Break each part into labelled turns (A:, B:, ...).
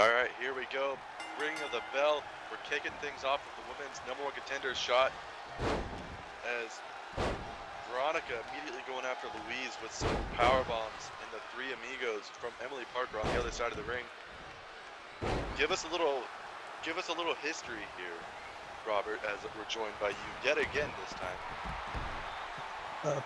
A: All right, here we go. Ringing of the bell. We're kicking things off with the women's #1 contender shot as Veronica immediately going after Louise with some power bombs and the three amigos from Emily Parker on the other side of the ring. Give us a little history here, Robert, as we're joined by you yet again this time.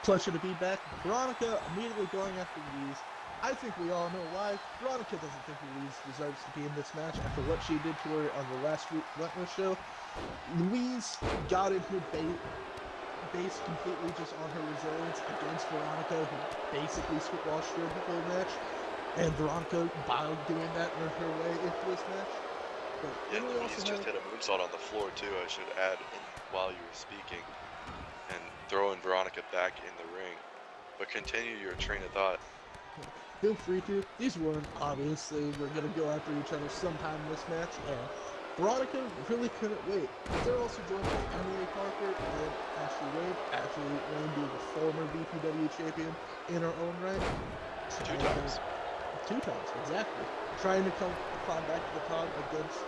B: Pleasure to be back. Veronica immediately going after Louise. I think we all know why. Veronica doesn't think Louise deserves to be in this match after what she did to her on the last Relentless show. Louise got into based completely just on her resilience against Veronica, who basically squashed her the whole match. And Veronica, by doing that, earned her way into this match.
A: But yeah, Louise just hit a moonsault on the floor too, I should add, while you were speaking, and throwing Veronica back in the ring. But continue your train of thought.
B: Feel free to. These women obviously were going to go after each other sometime in this match, and Veronica really couldn't wait. They're also joined by Emily Parker and Ashley Wade. Ashley Wade being a former BPW champion in her own right. Two times, exactly. Trying to climb back to the top against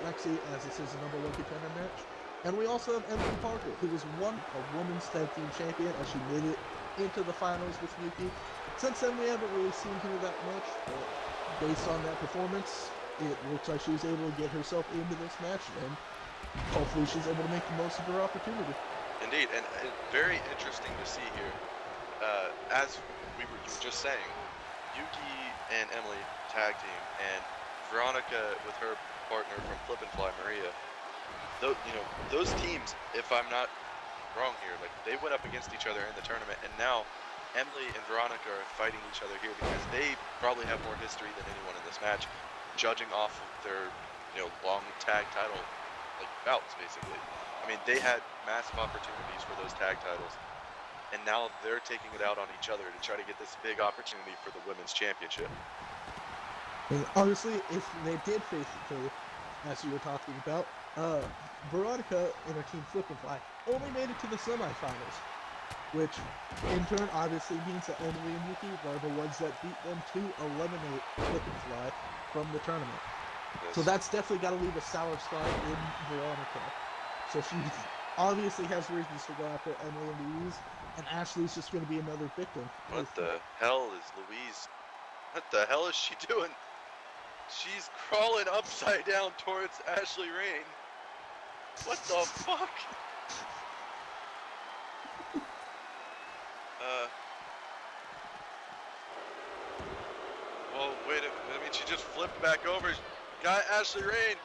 B: Lexi, as this is a #1 contender match. And we also have Emily Parker, who was a women's tag team champion as she made it into the finals with Yuki. Since then, we haven't really seen her that much, but based on that performance, it looks like she was able to get herself into this match, and hopefully she's able to make the most of her opportunity.
A: Indeed, and very interesting to see here. As you were just saying, Yuki and Emily tag team, and Veronica with her partner from Flip and Fly, Maria. Those teams, if I'm not wrong here, like they went up against each other in the tournament, and now Emily and Veronica are fighting each other here because they probably have more history than anyone in this match, judging off of their long tag title bouts basically. I mean, they had massive opportunities for those tag titles, and now they're taking it out on each other to try to get this big opportunity for the women's championship.
B: And honestly, if they did face each other, as you were talking about, Veronica and her team Flip and Fly only made it to the semifinals, which in turn obviously means that Emily and Yuki are the ones that beat them to eliminate Flip and Fly from the tournament. Yes. So that's definitely got to leave a sour spot in Veronica. So she obviously has reasons to go after Emily and Louise, and Ashley's just going to be another victim.
A: What the hell is Louise? What the hell is she doing? She's crawling upside down towards Ashley Rain. What the fuck? Well, wait a minute. I mean, she just flipped back over. Got Ashley Rain.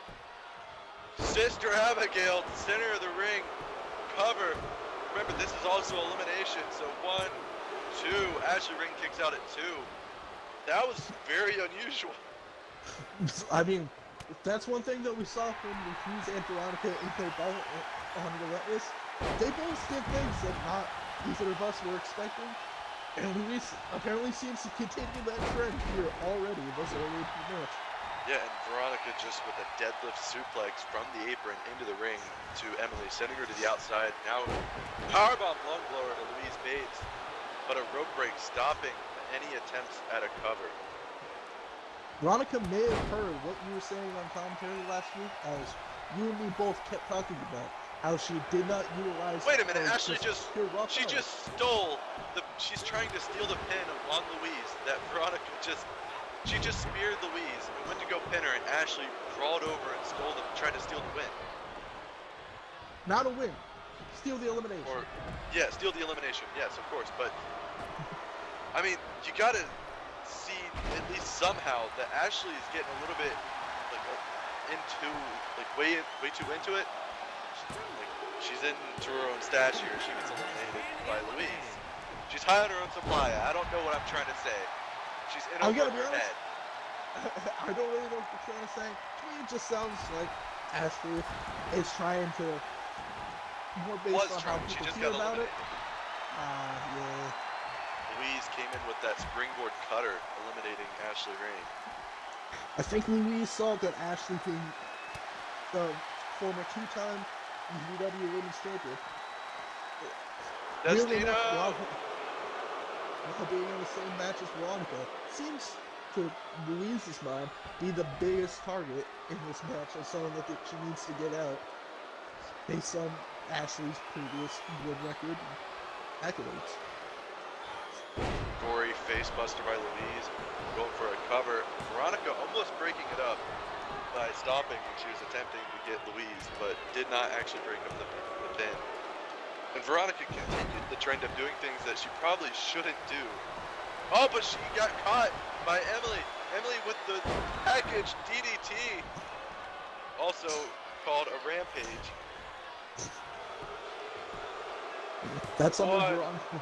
A: Sister Abigail, center of the ring. Cover. Remember, this is also elimination. So 1, 2. Ashley Rain kicks out at 2. That was very unusual.
B: I mean, that's one thing that we saw from Louise and Veronica in their battle on Relentless. They both did things that not either of us were expecting. And Louise apparently seems to continue that trend here already this early in the match.
A: Yeah, and Veronica just with a deadlift suplex from the apron into the ring to Emily, sending her to the outside. Now, powerbomb lung blower to Louise Bates, but a rope break stopping any attempts at a cover.
B: Veronica may have heard what you were saying on commentary last week, as you and me both kept talking about how she did not utilize.
A: Wait a minute, Ashley she's trying to steal the pin on Louise. That Veronica she just speared Louise and went to go pin her, and Ashley crawled over and tried to steal the win.
B: Not a win. Steal the elimination.
A: Steal the elimination. Yes, of course. But I mean, you gotta see at least somehow that Ashley is getting a little bit way too into it. She's into her own stash here. She gets eliminated by Louise. She's high on her own supply. I don't know what I'm trying to say. She's in over her head.
B: I don't really know what you're trying to say. To me, it just sounds like Ashley is trying to more based on how people feel about it. Yeah.
A: Louise came in with that springboard cutter, eliminating Ashley Rain.
B: I think Louise saw that Ashley being the former two-time BPW Women's Champion.
A: Destino!
B: While being in the same match as Veronica, seems to Louise's mind, be the biggest target in this match as someone that she needs to get out based on Ashley's previous win record and accolades.
A: Gory facebuster by Louise, going for a cover. Veronica almost breaking it up by stopping when she was attempting to get Louise, but did not actually break up the pin. And Veronica continued the trend of doing things that she probably shouldn't do. Oh, but she got caught by Emily. Emily with the package DDT, also called a rampage.
B: That's something
A: One,
B: Veronica.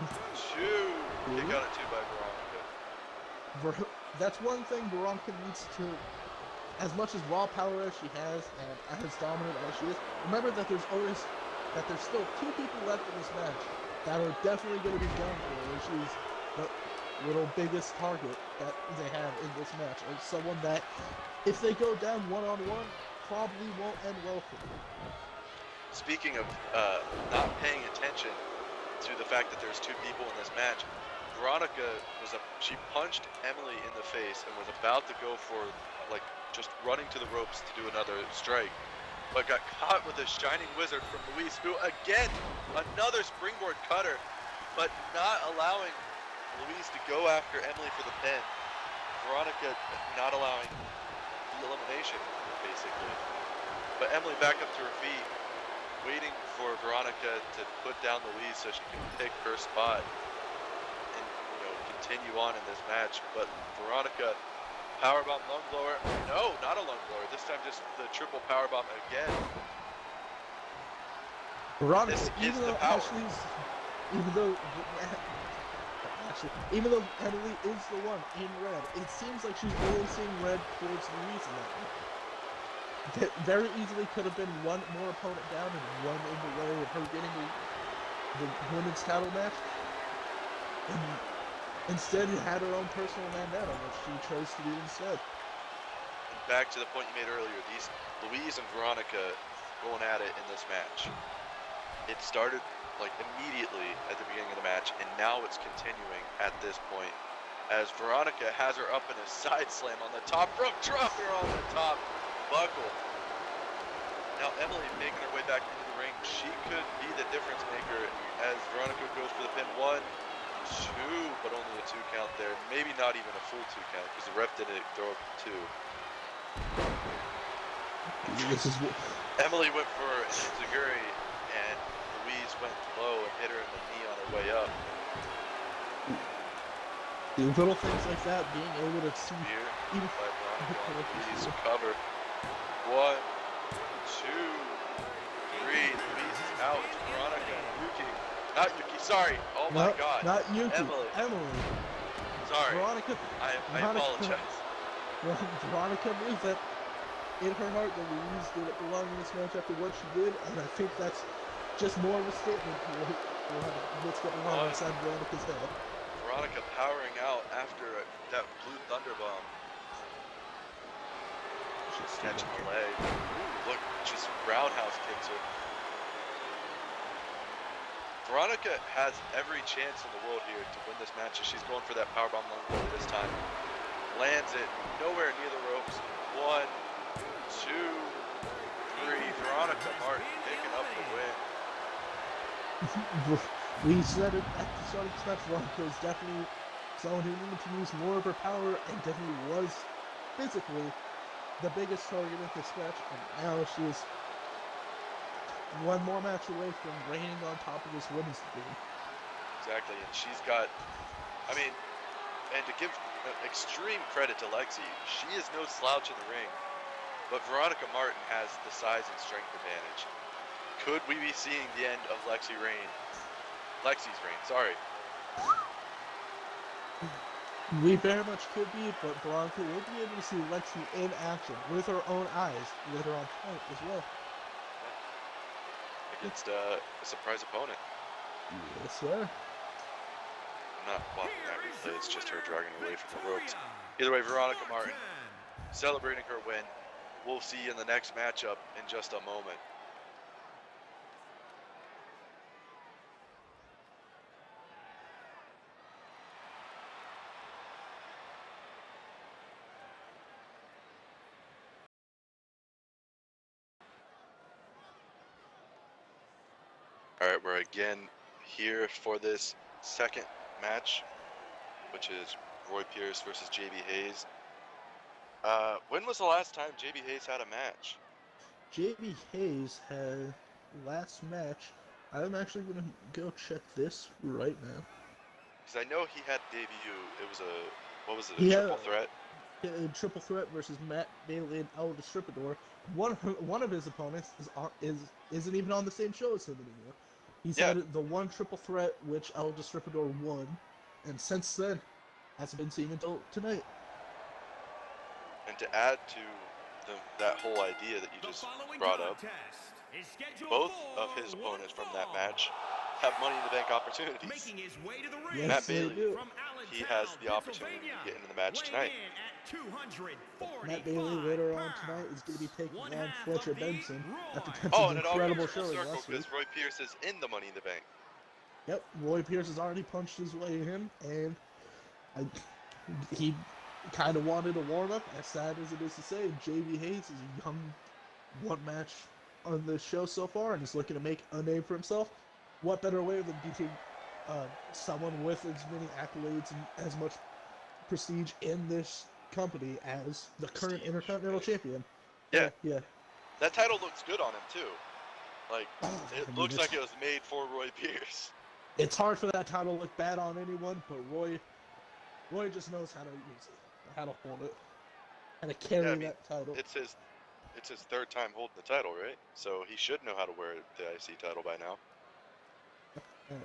A: two. Kick out at 2 by Veronica.
B: That's one thing Veronica needs to, as much as raw power as she has and as dominant as she is, remember that there's still 2 people left in this match that are definitely going to be done for her. She's the little biggest target that they have in this match, and someone that, if they go down one-on-one, probably won't end well for them.
A: Speaking of not paying attention to the fact that there's 2 people in this match, Veronica she punched Emily in the face and was about to go for, like, just running to the ropes to do another strike, but got caught with a shining wizard from Louise, who again, another springboard cutter, but not allowing Louise to go after Emily for the pin. Veronica not allowing the elimination, basically. But Emily back up to her feet, waiting for Veronica to put down Louise so she can pick her spot and, continue on in this match. But Veronica, powerbomb lung blower. No, not a lung blower. This time just the triple powerbomb again.
B: Veronica,
A: This is the power.
B: Even though Emily is the one in red, it seems like she's only seeing red towards Louise in that way. That very easily could have been one more opponent down and one in the way of her getting the women's title match. And instead, had her own personal vendetta, which she chose to do instead.
A: And back to the point you made earlier, these Louise and Veronica going at it in this match. It started like immediately at the beginning of the match, and now it's continuing at this point as Veronica has her up in a side slam on the top rope, drop her on the top buckle. Now Emily making her way back into the ring. She could be the difference maker as Veronica goes for the pin. 1, 2, but only a 2 count there. Maybe not even a full 2 count because the ref didn't throw up 2. Emily went for an enziguri and Louise went low and hit her in the knee on her way up.
B: The little things like that, being able to see.
A: Here, by Veronica, Louise cover. 1, 2, 3. Louise is out. Veronica and Yuki. Not Yuki, sorry. Oh my god.
B: Not Yuki.
A: Emily. Sorry.
B: Veronica.
A: I apologize.
B: Veronica knew that in her heart that Louise didn't belong in this match after what she did, and I think that's just more of a statement to what's going on inside Veronica's head.
A: Veronica powering out after that blue thunder bomb. She's catching the leg. Ooh, look, just roundhouse kicks her. Veronica has every chance in the world here to win this match as she's going for that powerbomb lung blow this time. Lands it nowhere near the ropes. 1, 2, 3. Veronica Martin picking up the win.
B: We said it at the start of this match. Veronica is definitely someone who needed to use more of her power and definitely was physically the biggest target in this match, and now she is one more match away from reigning on top of this women's division.
A: Exactly, and she's got, and to give extreme credit to Lexi, she is no slouch in the ring, but Veronica Martin has the size and strength advantage. Could we be seeing the end of Lexi's reign, sorry.
B: We very much could be, but Veronica will be able to see Lexi in action with her own eyes later on tonight as well.
A: Against a surprise opponent.
B: Yes, sir.
A: I'm not watching that replay, it's just her dragging away from the ropes. Either way, Veronica Martin celebrating her win. We'll see you in the next matchup in just a moment. All right, we're again here for this second match, which is Roy Pierce versus JB Hayes. When was the last time JB Hayes had a match?
B: JB Hayes had last match. I'm actually gonna go check this right now.
A: Because I know he had a debut. It was what was it, a
B: He had
A: triple threat?
B: a triple threat versus Matt Bailey and El Distribuidor. One of his opponents isn't even on the same show as him anymore. He's
A: Yeah.
B: had the one triple threat which El Distribuidor won, and since then hasn't been seen until tonight.
A: And to add to that whole idea that you just brought up, both of his opponents from that match have Money in the Bank opportunities.
C: Making his way to the ring.
B: Yes,
A: Matt
B: they
A: Bailey,
B: do.
A: he has the opportunity to get into the match tonight.
B: Matt Bailey later on tonight is going to be taking on Fletcher Benson after
A: Oh,
B: Benson's
A: and it all comes
B: incredible
A: full
B: showing
A: circle
B: last week.
A: because Roy Pierce is in the Money in the Bank.
B: Yep, Roy Pierce has already punched his way in, and he kind of wanted a warm-up, as sad as it is to say. JB Hayes is a young one match on the show so far, and is looking to make a name for himself. What better way than beating someone with as many accolades and as much prestige in this company as the current Intercontinental Champion?
A: Yeah.
B: Yeah.
A: That title looks good on him too. Like, it
B: I mean,
A: looks like it was made for Roy Pierce.
B: It's hard for that title to look bad on anyone, but Roy just knows how to use it, how to hold it, how to carry that title.
A: It's his third time holding the title, right? So he should know how to wear the IC title by now.
B: And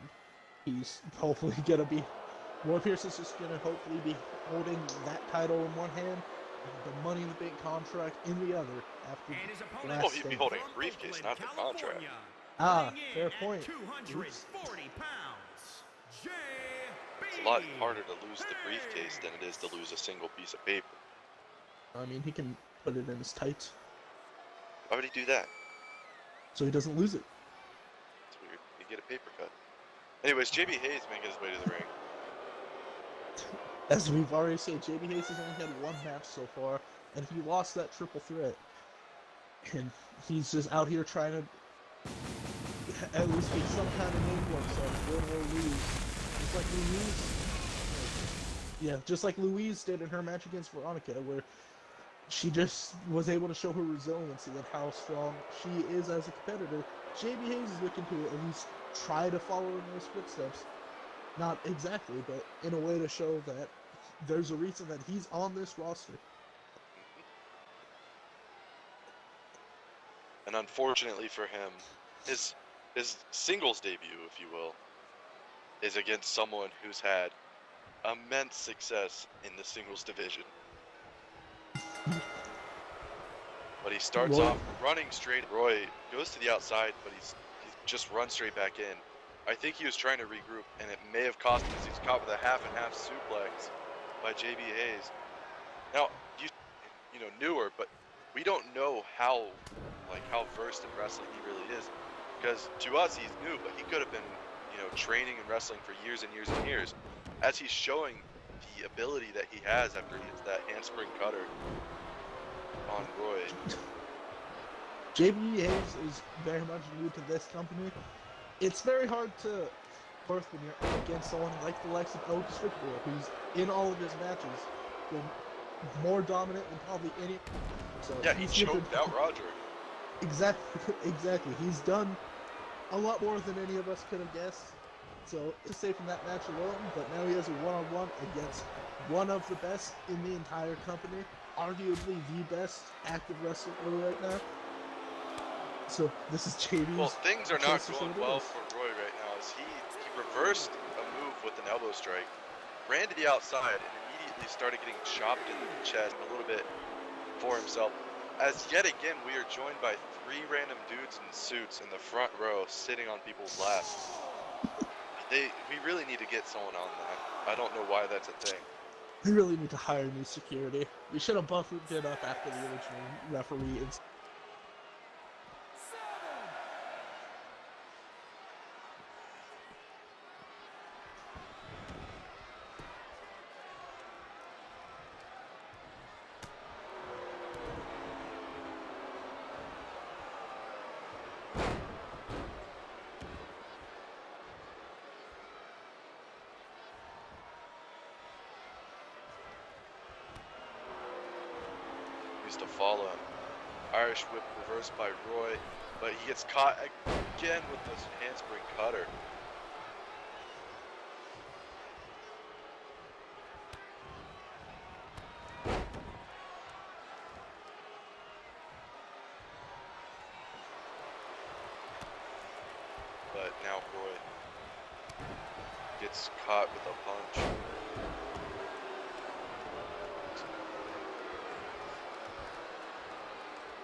B: he's hopefully gonna be. Roy Pierce is just gonna hopefully be holding that title in one hand, and the Money in the Bank contract in the other. After
A: well, he'd be holding a briefcase, not the contract.
B: Fair point.
C: 240 pounds.
A: It's a lot harder to lose the briefcase than it is to lose a single piece of paper.
B: I mean, he can put it in his tights.
A: Why would he do that?
B: So he doesn't lose it.
A: It's weird. You get a paper cut. Anyways, JB Hayes making his way to the ring.
B: As we've already said, JB Hayes has only had one match so far, and he lost that triple threat. And he's just out here trying to at least get some kind of name for himself, win or lose. Just like Louise did in her match against Veronica, where she just was able to show her resiliency and how strong she is as a competitor. JB Hayes is looking to at least try to follow in those footsteps. Not exactly, but in a way to show that there's a reason that he's on this roster.
A: And unfortunately for him, his singles debut, if you will, is against someone who's had immense success in the singles division. But he starts off running straight. Roy goes to the outside, but he's just run straight back in. I think he was trying to regroup, and it may have cost him as he's caught with a half and half suplex by JB Hayes. Now, you know, newer, but we don't know how versed in wrestling he really is. Because to us, he's new, but he could have been, training and wrestling for years and years and years. As he's showing the ability that he has after he hits that handspring cutter on Roy.
B: JB Hayes is very much new to this company. It's very hard to birth when you're up against someone like the likes of El Distribuidor, who's in all of his matches been more dominant than probably any. So
A: yeah, he choked out Roger.
B: Exactly. He's done a lot more than any of us could have guessed. So to say from that match alone, but now he has a one-on-one against one of the best in the entire company, arguably the best active wrestler right now. So this is JB's.
A: Well, things are not going well for Roy right now. As he reversed a move with an elbow strike, ran to the outside, and immediately started getting chopped in the chest a little bit for himself. As yet again, we are joined by 3 random dudes in suits in the front row, sitting on people's laps. We really need to get someone on that. I don't know why that's a thing.
B: We really need to hire new security. We should have buffered it up after the original referee.
A: continues to follow him. Irish whip reversed by Roy, but he gets caught again with this handspring cutter. But now Roy gets caught with a punch.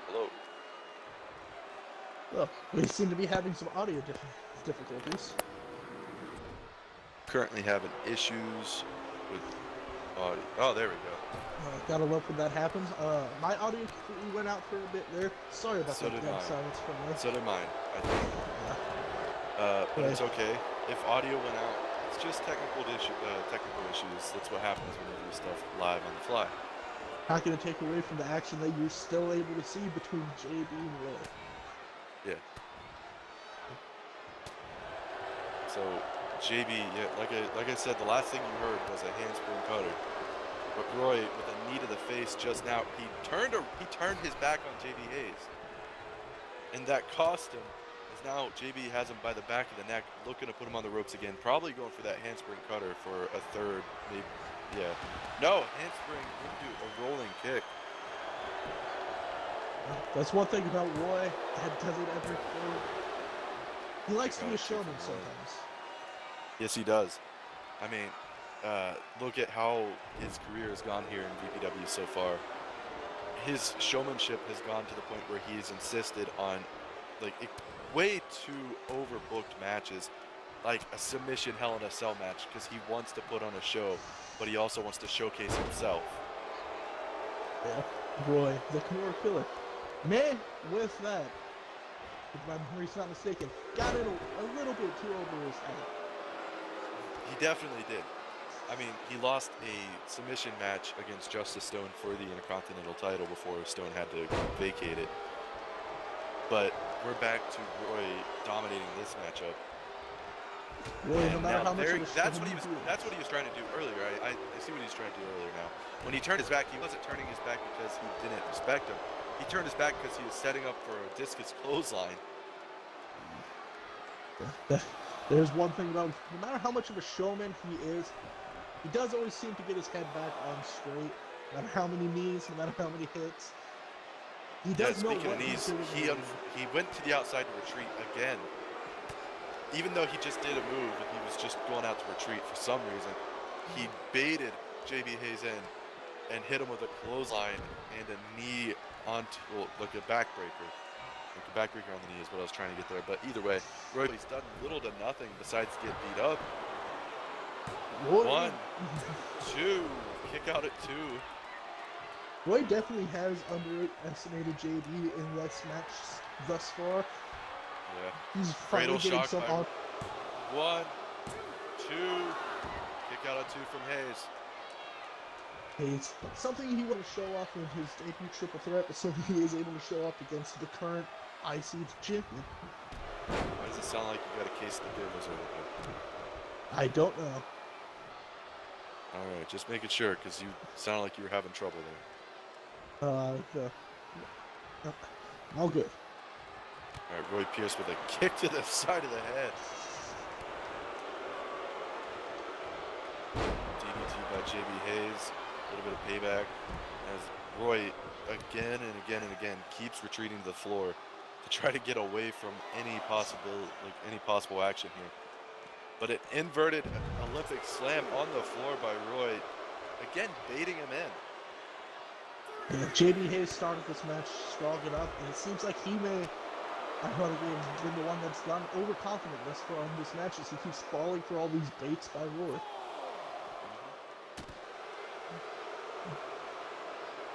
A: Hello.
B: Well, we seem to be having some audio difficulties.
A: Currently having issues with audio. Oh, there we go.
B: Gotta love when that happens. My audio completely went out for a bit there. Sorry about
A: So
B: that
A: did
B: dead
A: mine.
B: silence from me.
A: So did mine, I think. But it's okay. If audio went out, it's just technical issues. That's what happens when you do stuff live on the fly.
B: Not gonna take away from the action that you're still able to see between JB and Roy.
A: Yeah. So JB, yeah, like I said, the last thing you heard was a handspring cutter. But Roy, with a knee to the face just now, he turned his back on JB Hayes, and that cost him. As now JB has him by the back of the neck, looking to put him on the ropes again, probably going for that handspring cutter for a third, maybe. Yeah. No, handspring into a rolling kick.
B: That's one thing about Roy that doesn't ever go. He likes to be a showman sometimes.
A: Yes, he does. I mean, look at how his career has gone here in VPW so far. His showmanship has gone to the point where he has insisted on, like, way too overbooked matches, like a submission Hell in a Cell match, because he wants to put on a show, but he also wants to showcase himself.
B: Yeah, Roy, the Kimura Killer. Man, with that, if my memory's not mistaken, got it a little bit too over his head.
A: He definitely did. I mean, he lost a submission match against Justice Stone for the Intercontinental title before Stone had to vacate it. But we're back to Roy dominating this matchup.
B: Roy, no matter how much of a
A: that's what he was trying to do earlier. I see what he's trying to do earlier now. When he turned his back, he wasn't turning his back because he didn't respect him. He turned his back because he was setting up for a discus clothesline.
B: There's one thing about him, no matter how much of a showman he is, he does always seem to get his head back on straight. No matter how many knees, no matter how many hits. He does know
A: speaking
B: what
A: of knees,
B: he's doing.
A: he went to the outside to retreat again. Even though he just did a move and he was just going out to retreat for some reason, he baited JB Hayes in and hit him with a clothesline and a knee onto, like a backbreaker. Like a backbreaker on the knee is what I was trying to get there. But either way, Roy's done little to nothing besides get beat up.
B: Roy,
A: 1, 2, kick out at 2.
B: Roy definitely has underestimated JB in this match thus far.
A: Yeah.
B: He's finally getting
A: shock
B: some
A: by
B: on.
A: 1, 2, kick out at 2 from Hayes.
B: Hayes. Something he wanted to show off in his debut triple threat, but something he is able to show off against the current IC champion.
A: Why does it sound like you got a case of the Goodness over there?
B: I don't know.
A: Alright, just making sure, because you sound like you were having trouble there.
B: All good.
A: Alright, Roy Pierce with a kick to the side of the head. DDT by JB Hayes. A little bit of payback as Roy again and again and again keeps retreating to the floor to try to get away from any possible action here. But an inverted Olympic slam on the floor by Roy, again baiting him in.
B: Yeah, JB Hayes started this match strong enough, and it seems like he may, ironically, have been the one that's gone overconfident thus far in this match as he keeps falling for all these baits by Roy.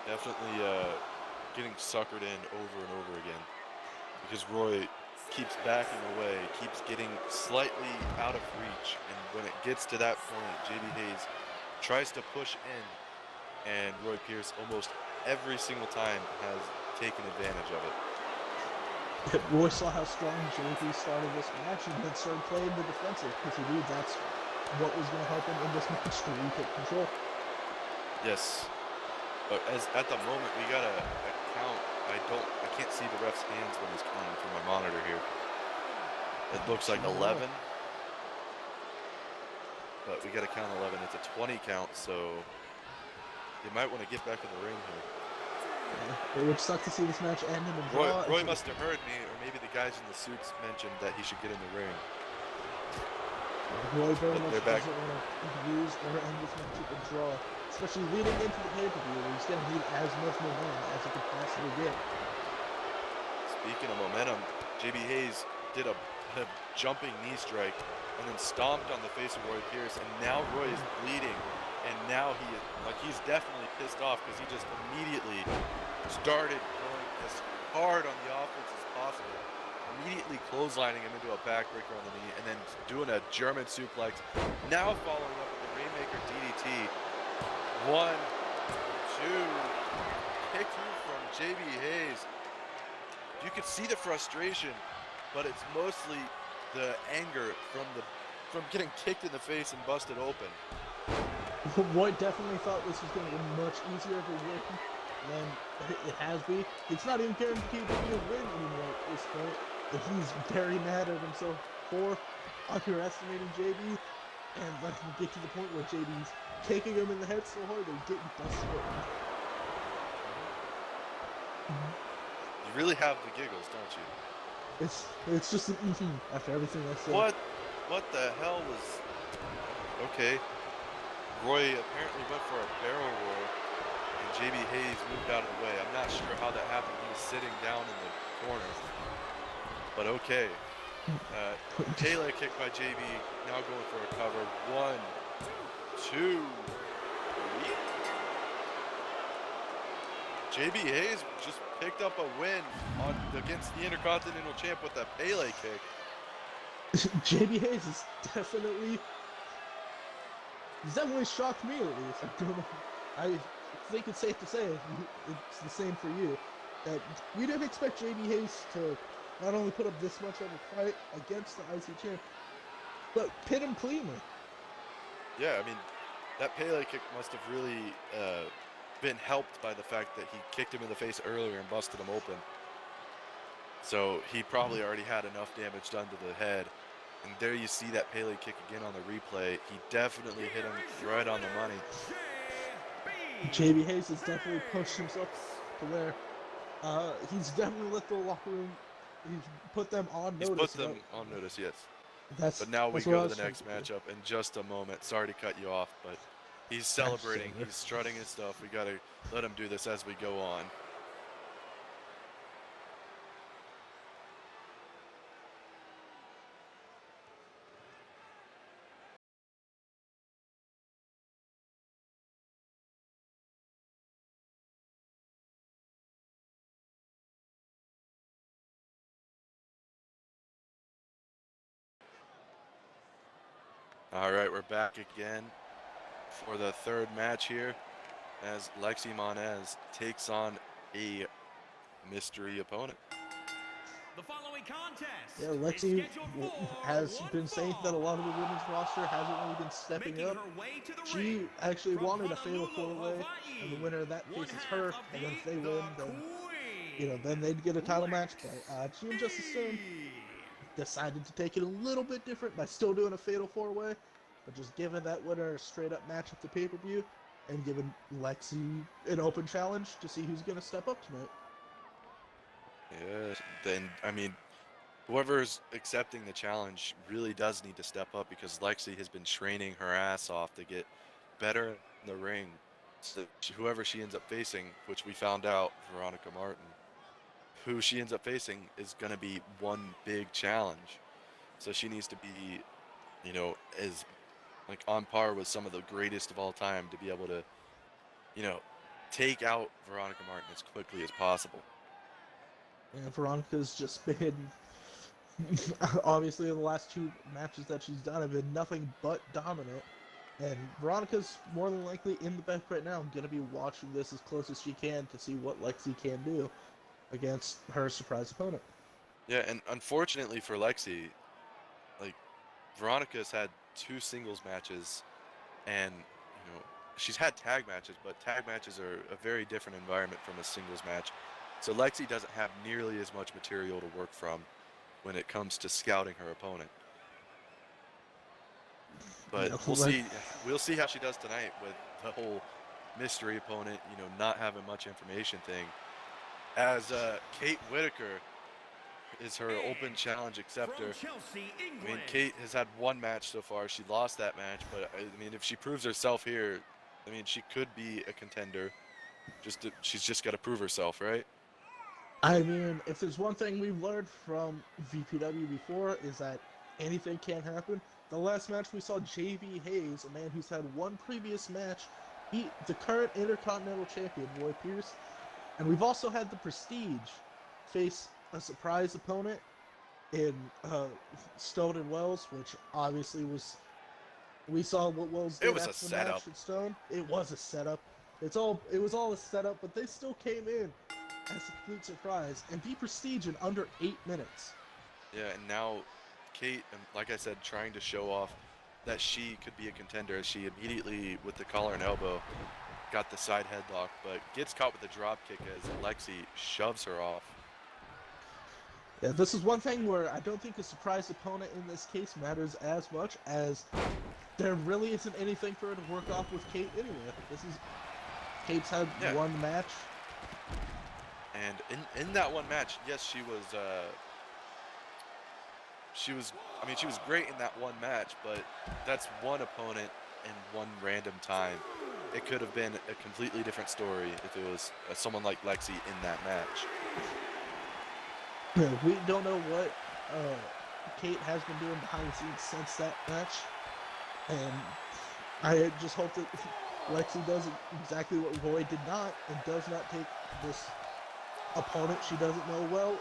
A: Definitely getting suckered in over and over again because Roy keeps backing away, keeps getting slightly out of reach, and when it gets to that point, JB Hayes tries to push in, and Roy Pierce almost every single time has taken advantage of it.
B: Roy saw how strong JB started this match and then started playing the defensive because he knew that's what was going to help him in this match to retake control.
A: Yes. But at the moment we got a count. I can't see the ref's hands when he's counting through my monitor here. It looks like 11. But we got to count 11. It's a 20 count, so you might want to get back in the ring here.
B: Yeah, it would suck to see this match end in a draw.
A: Roy must have heard me, or maybe the guys in the suits mentioned that he should get in the ring.
B: Roy very much
A: they're back.
B: doesn't want to use or end this match with a draw, especially leading into the pay-per-view where he's going to need as much momentum as he could possibly get.
A: Speaking of momentum, JB Hayes did a jumping knee strike and then stomped on the face of Roy Pierce, and now Roy is bleeding, and now he's definitely pissed off because he just immediately started going as hard on the offense as possible, immediately clotheslining him into a backbreaker on the knee, and then doing a German suplex, now following up with the Rainmaker DDT. 1, 2, kick from JB Hayes. You could see the frustration, but it's mostly the anger from getting kicked in the face and busted open.
B: Roy definitely thought this was going to be much easier of a win than it has been. It's not even guaranteed to be a win anymore at this point. But he's very mad at himself for underestimating JB and letting him get to the point where JB's kicking him in the head so hard that he's getting busted open.
A: You really have the giggles, don't you?
B: It's just an after everything I said.
A: What the hell was... Okay. Roy apparently went for a barrel roll, and JB Hayes moved out of the way. I'm not sure how that happened. He was sitting down in the corner. But okay. Pele kick by JB, now going for a cover. 1, 2, 3. JB Hayes just picked up a win against the Intercontinental Champ with that Pele kick.
B: JB Hayes is definitely shocked me at least. I think it's safe to say it's the same for you. That we didn't expect JB Hayes to not only put up this much of a fight against the IC champ, but pin him cleanly.
A: Yeah, I mean, that Pele kick must have really been helped by the fact that he kicked him in the face earlier and busted him open. So he probably already had enough damage done to the head. And there you see that Pele kick again on the replay. He definitely hit him right on the money.
B: JB Hayes has definitely pushed himself to where he's definitely let the locker room, he's put them on notice.
A: He's put them on notice, yes. But now we go to the next matchup in just a moment. Sorry to cut you off, but he's celebrating. He's strutting his stuff. We got to let him do this as we go on. All right, we're back again for the third match here as Lexi Monez takes on a mystery opponent.
C: The following contest
B: Yeah, Lexi has been saying that a lot of the women's roster hasn't really been stepping up. She actually wanted a fatal 4-way, and the winner of that faces her, and then if they win, then then they'd get a title match. But Team Justice Stone decided to take it a little bit different by still doing a fatal 4-way, but just giving that winner a straight up match at the pay-per-view and giving Lexi an open challenge to see who's going to step up tonight.
A: Yeah, then, I mean, whoever's accepting the challenge really does need to step up because Lexi has been training her ass off to get better in the ring. So whoever she ends up facing, which we found out, Veronica Martin, who she ends up facing is going to be one big challenge. So she needs to be, as like on par with some of the greatest of all time to be able to, take out Veronica Martin as quickly as possible.
B: And Veronica's just been, obviously the last 2 matches that she's done have been nothing but dominant. And Veronica's more than likely in the back right now, going to be watching this as close as she can to see what Lexi can do against her surprise opponent.
A: Yeah, and unfortunately for Lexi, Veronica's had 2 singles matches, and she's had tag matches, but tag matches are a very different environment from a singles match. So Lexi doesn't have nearly as much material to work from when it comes to scouting her opponent. But
B: Yeah,
A: we'll see. We'll see how she does tonight with the whole mystery opponent, not having much information thing. As Kate Whitaker is her open challenge acceptor.
C: From Chelsea,
A: I mean,
C: England.
A: Kate has had one match so far. She lost that match, but I mean, if she proves herself here, I mean, she could be a contender. She's just got to prove herself, right?
B: I mean, if there's one thing we've learned from VPW before is that anything can happen. The last match we saw JB Hayes, a man who's had one previous match, beat the current Intercontinental Champion, Roy Pierce. And we've also had the Prestige face a surprise opponent in Stone and Wells, which obviously was... We saw what Wells did
A: It was a
B: after the match
A: setup.
B: at Stone. It was a setup. It was all a setup, but they still came in as a complete surprise and beat Prestige in under 8 minutes.
A: Yeah, and now Kate, like I said, trying to show off that she could be a contender. She immediately, with the collar and elbow, got the side headlock, but gets caught with a drop kick as Lexi shoves her off.
B: Yeah, this is one thing where I don't think a surprise opponent in this case matters as much, as there really isn't anything for her to work off with Kate anyway. Kate's had one match.
A: And in that one match, yes, she was great in that one match, but that's one opponent in one random time. It could have been a completely different story if it was someone like Lexi in that match.
B: We don't know what Kate has been doing behind the scenes since that match, and I just hope that Lexi does exactly what Roy did not, and does not take this opponent she doesn't know well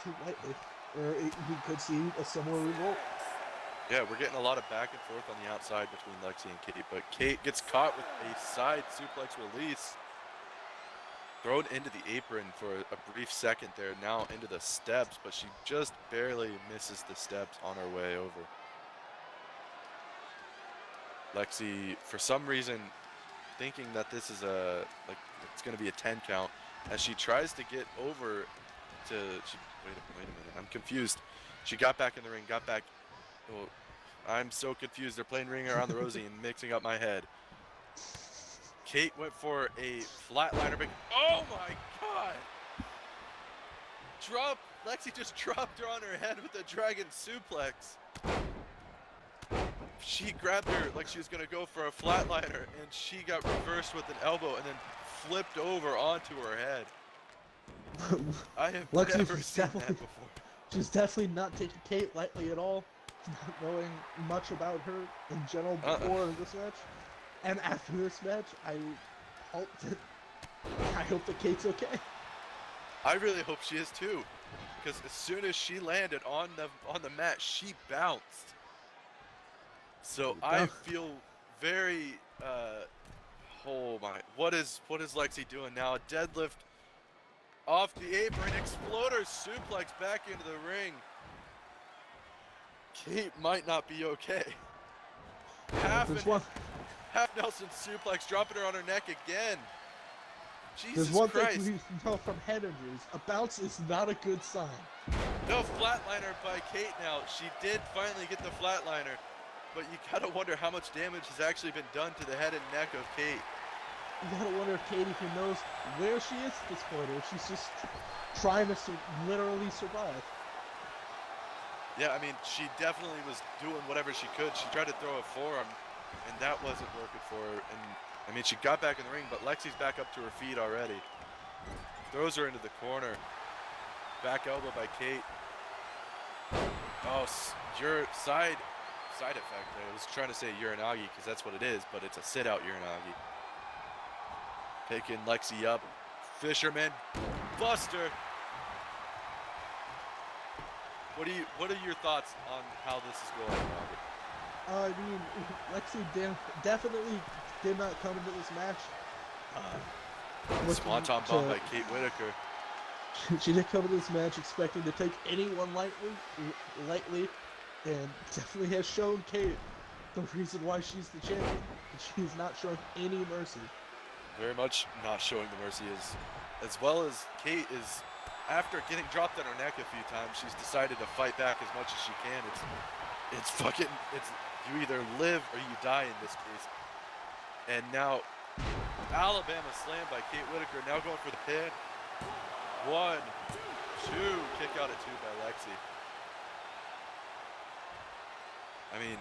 B: too lightly, or we could see a similar result.
A: Yeah, we're getting a lot of back and forth on the outside between Lexi and Kate, but Kate gets caught with a side suplex release, thrown into the apron for a brief second there, now into the steps, but she just barely misses the steps on her way over. Lexi, for some reason, thinking that this is it's going to be a 10 count, as she tries to get over to, wait a minute, I'm confused. She got back in the ring, oh, I'm so confused. They're playing Ring Around the Rosie and mixing up my head. Kate went for a flatliner, but oh my god! Lexi just dropped her on her head with a dragon suplex. She grabbed her like she was gonna go for a flatliner, and she got reversed with an elbow and then flipped over onto her head. I have never seen that before.
B: She's definitely not taking Kate lightly at all, not knowing much about her in general before this match. And after this match, I hope that Kate's okay.
A: I really hope she is too, because as soon as she landed on the mat, she bounced. So I feel very oh my, what is Lexi doing now? A deadlift off the apron, exploder suplex back into the ring. Kate might not be okay. Half Nelson suplex, dropping her on her neck again. Jesus
B: There's one
A: Christ.
B: thing we know from head injuries: a bounce is not a good sign.
A: No, flatliner by Kate now. She did finally get the flatliner, but you gotta wonder how much damage has actually been done to the head and neck of Kate.
B: You gotta wonder if Kate even knows where she is at this point, or if she's just trying to literally survive.
A: Yeah, I mean, she definitely was doing whatever she could. She tried to throw a forearm, and that wasn't working for her. And I mean, she got back in the ring, but Lexi's back up to her feet already. Throws her into the corner. Back elbow by Kate. Oh, your side effect. I was trying to say Uranagi because that's what it is, but it's a sit-out Uranagi. Picking Lexi up. Fisherman Buster. What are your thoughts on how this is going, Robert?
B: I mean, Lexi definitely did not come into this match.
A: Swanton bomb by Kate Whitaker.
B: She didn't come into this match expecting to take anyone lightly, and definitely has shown Kate the reason why she's the champion. She's not showing any mercy.
A: Very much not showing the mercy, as well as Kate is, after getting dropped on her neck a few times, she's decided to fight back as much as she can. It's you either live or you die in this case. And now Alabama slammed by Kate Whitaker, now going for the pin. 1, 2, kick out at 2 by Lexi. I mean,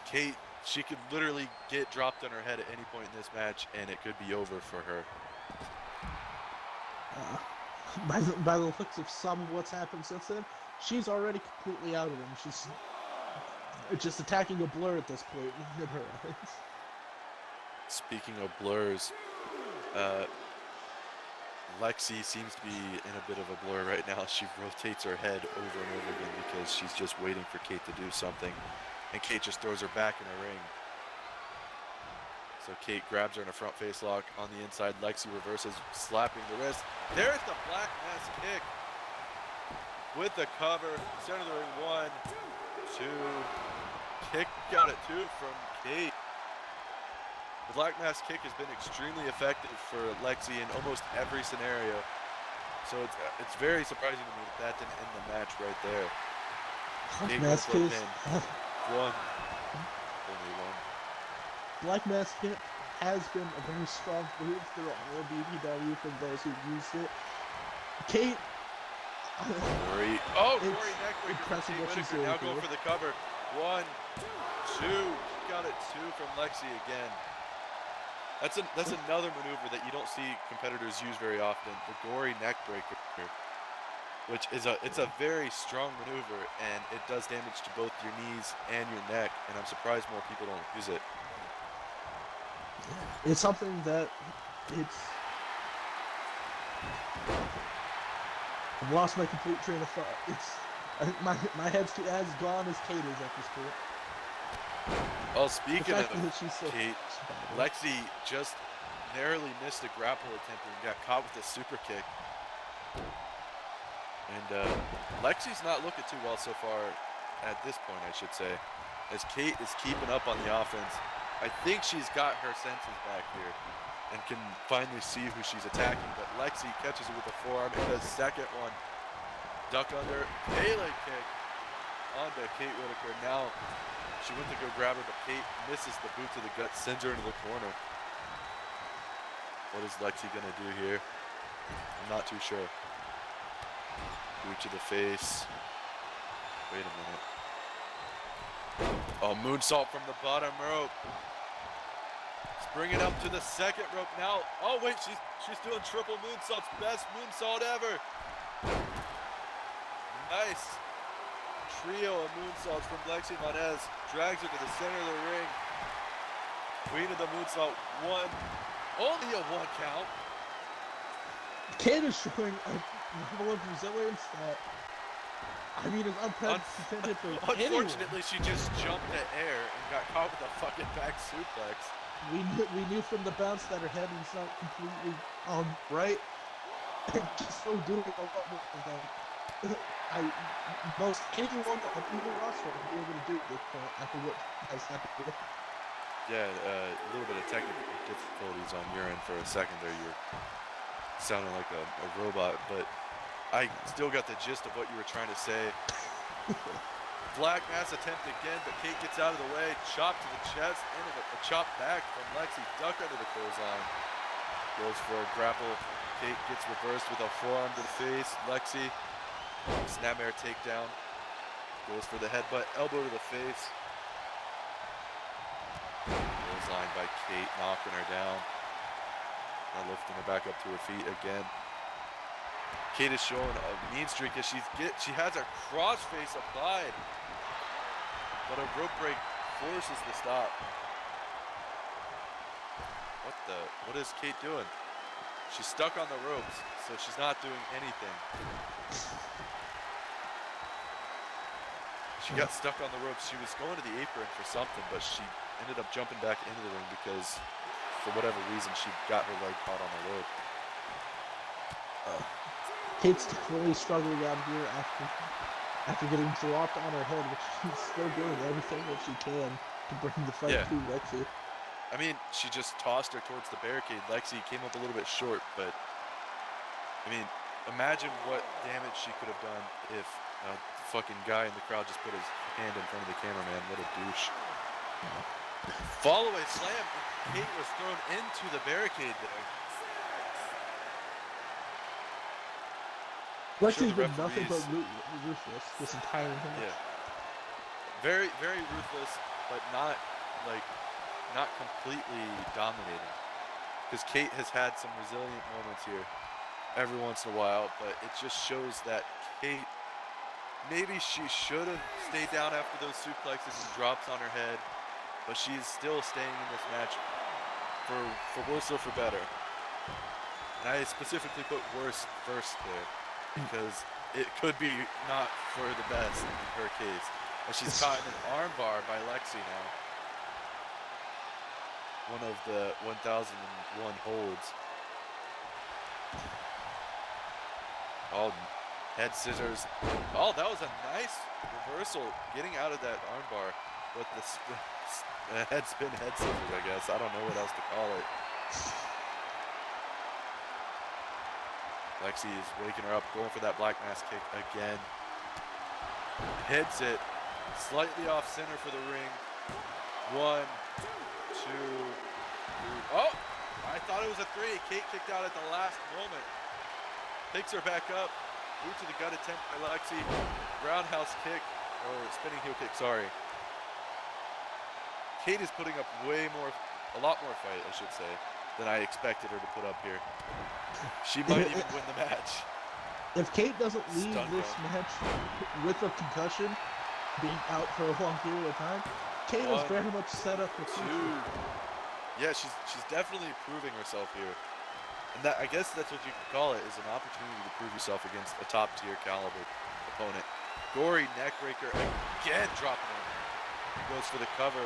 A: Kate, she could literally get dropped on her head at any point in this match, and it could be over for her.
B: By the looks of some of what's happened since then, she's already completely out of them. She's just attacking a blur at this point in her eyes.
A: Speaking of blurs, Lexi seems to be in a bit of a blur right now. She rotates her head over and over again because she's just waiting for Kate to do something, and Kate just throws her back in the ring. So Kate grabs her in a front face lock on the inside. Lexi reverses, slapping the wrist. There's the Black Mass kick with the cover. Center of the ring, 1, 2. Kick out at 2 from Kate. The Black Mass kick has been extremely effective for Lexi in almost every scenario. So it's very surprising to me that didn't end the match right there. Kate goes for a pin. 1. Only 1.
B: Black Mass Hit has been a very strong move throughout all BBW for those who've used it. Kate...
A: Corey neckbreaker from Kate Whitaker, now going for the cover. 1, 2, got it 2 from Lexi again. That's another maneuver that you don't see competitors use very often, the gory neckbreaker, which is a very strong maneuver, and it does damage to both your knees and your neck, and I'm surprised more people don't use it.
B: It's something that I've lost my complete train of thought. My head's as gone as Kate is at this point.
A: Well, speaking of
B: so
A: Kate, Lexi just narrowly missed a grapple attempt and got caught with a super kick. And Lexi's not looking too well so far at this point, I should say, as Kate is keeping up on the offense. I think she's got her senses back here and can finally see who she's attacking, but Lexi catches it with a forearm and a second one. Duck under, Pele kick onto Kate Whitaker. Now she went to go grab her, but Kate misses the boot to the gut, sends her into the corner. What is Lexi gonna do here? I'm not too sure. Boot to the face. Wait a minute. Oh, moonsault from the bottom rope. Bring it up to the second rope now. Oh wait, she's doing triple moonsaults. Best moonsault ever. Nice trio of moonsaults from Lexi Monez. Drags her to the center of the ring. Queen of the moonsault. 1. Only a 1 count.
B: Kate is showing a level of resilience that, I mean, is unprecedented for anyone.
A: Unfortunately, she just jumped at air and got caught with a fucking back suplex.
B: We knew from the bounce that her head was not completely right. Just so doing a lot more than most anyone on either roster would be able to do at this point after what has happened here.
A: Yeah, a little bit of technical difficulties on your end for a second there. You were sounding like a robot, but I still got the gist of what you were trying to say. Black Mass attempt again, but Kate gets out of the way. Chop to the chest, and a chop back from Lexi. Duck under the clothesline. Goes for a grapple. Kate gets reversed with a forearm to the face. Lexi, snapmare takedown. Goes for the headbutt, elbow to the face. Clothesline by Kate, knocking her down. Now lifting her back up to her feet again. Kate is showing a mean streak as she has her crossface applied, but a rope break forces the stop. What is Kate doing? She's stuck on the ropes, so she's not doing anything. She got stuck on the ropes. She was going to the apron for something, but she ended up jumping back into the ring because, for whatever reason, she got her leg caught on the rope.
B: Kate's definitely struggling out here after getting dropped on her head, which she's still doing everything that she can to bring the fight to Lexi.
A: I mean, she just tossed her towards the barricade. Lexi came up a little bit short, but I mean, imagine what damage she could have done if a fucking guy in the crowd just put his hand in front of the cameraman. What a douche. Follow-away slam, and Kate was thrown into the barricade there.
B: Lexi's
A: the
B: been nothing but
A: referees-
B: ruthless this entire match.
A: Yeah. Very, very ruthless, but not completely dominating. Because Kate has had some resilient moments here every once in a while, but it just shows that Kate, maybe she should have stayed down after those suplexes and drops on her head, but she's still staying in this match for worse or for better. And I specifically put worse first there, because it could be not for the best in her case. And she's caught in an armbar by Lexi now. One of the 1001 holds. Oh, head scissors. Oh, that was a nice reversal, getting out of that armbar with the head spin head scissors, I guess. I don't know what else to call it. Lexi is waking her up, going for that black mass kick again. Hits it slightly off center for the ring. 1, 2, 3. Oh, I thought it was a 3. Kate kicked out at the last moment. Picks her back up. Boot to the gut attempt by Lexi. Roundhouse kick, or spinning heel kick, sorry. Kate is putting up a lot more fight, I should say, than I expected her to put up here. She might even win the match.
B: If Kate doesn't leave
A: Stun
B: this match with a concussion, being out for a long period of time, Kate is
A: 1,
B: very much set up for
A: 2.
B: future.
A: Yeah, she's definitely proving herself here. And that, I guess that's what you could call it, is an opportunity to prove yourself against a top-tier caliber opponent. Gory neckbreaker again, dropping it. Goes for the cover.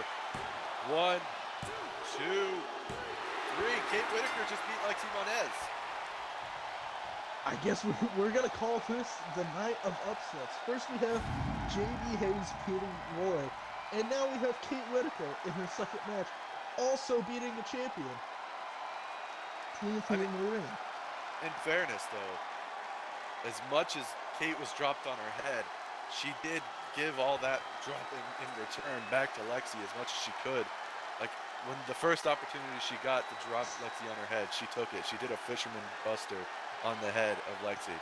A: 1, 2, 3. Kate Whitaker just beat Lexi Monez.
B: I guess we're gonna call this the night of upsets. First we have JB Hayes beating Roy, and now we have Kate Whitaker in her second match, also beating the champion. In the ring.
A: In fairness, though, as much as Kate was dropped on her head, she did give all that dropping in return back to Lexi as much as she could. Like, when the first opportunity she got to drop Lexi on her head, she took it. She did a fisherman buster on the head of Lexi.